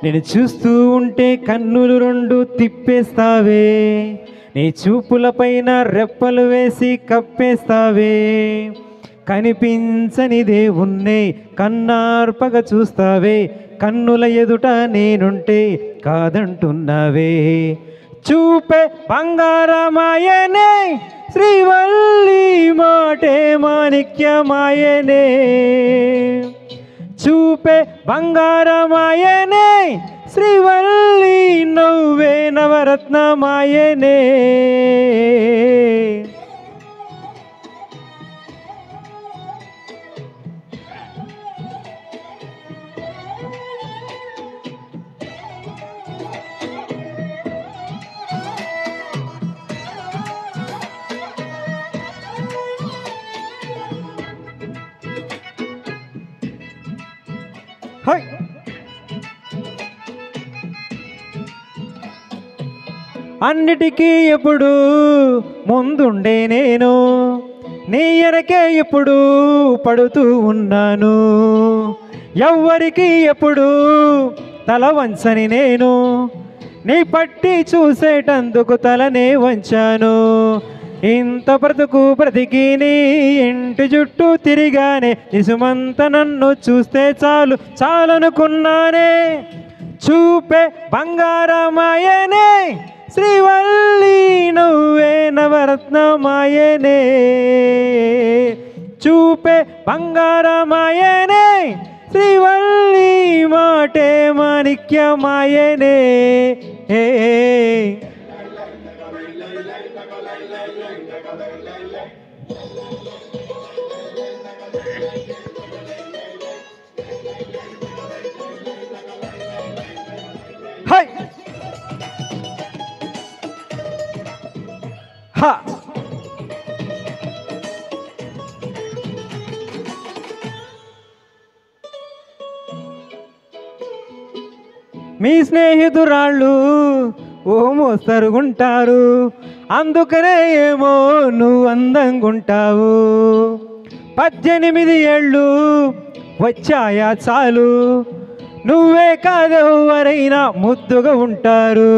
నేను చూస్తూ ఉంటే కన్నులు రెండు తిప్పేస్తావే, నీ చూపులపైన రెప్పలు వేసి కప్పేస్తావే. కనిపించనిదే ఉన్నే కన్నార్పగ చూస్తావే, కన్నుల ఎదుట నేనుంటే కాదంటున్నావే. చూపే బంగారమాయనే శ్రీవల్లి, మాటే మాణిక్యమాయనే. చూపే బంగారమాయనే శ్రీవల్లి, నవ్వే నవరత్నమాయనే. హై అన్నిటికీ ఎప్పుడు ముందుండే నేను, నీ ఎనకే ఎప్పుడు పడుతూ ఉన్నాను. ఎవ్వరికి ఎప్పుడు తల వంచని నేను, నీ పట్టి చూసేటందుకు తలనే వంచాను. ఇంత బ్రతుకు బ్రతికి నీ ఇంటి చుట్టూ తిరిగానే, నిజమంత నన్ను చూస్తే చాలు చాలనుకున్నానే. చూపే బంగారమాయనే శ్రీవల్లి, నువ్వే నవరత్నమాయనే. చూపే బంగారమాయనే శ్రీవల్లి, మాటే మాణిక్యమాయనే. హై హా మీ స్నేహితురాళ్ళు ఓ మోస్తరుగుంటారు, అందుకనే ఏమో నువ్వు అందంగుంటావు. 18 ఏళ్ళు వచ్చాయా చాలు, నువ్వే కాదెవరైనా ముద్దుగా ఉంటారు.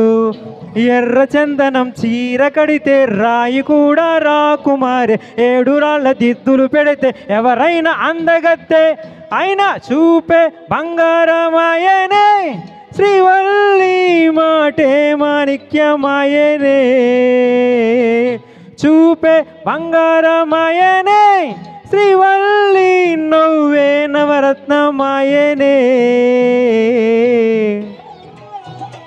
ఎర్ర చందనం చీర కడితే రాయి కూడా రాకుమారే, 7 రాళ్ళ దిద్దులు పెడితే ఎవరైనా అందగత్తే. అయినా చూపే బంగారమాయనే శ్రీవల్లి, మాటే మాణిక్యమాయనే. చూపే బంగారమాయనే శ్రీవల్లి, నవ్వే నవరత్నమాయనే.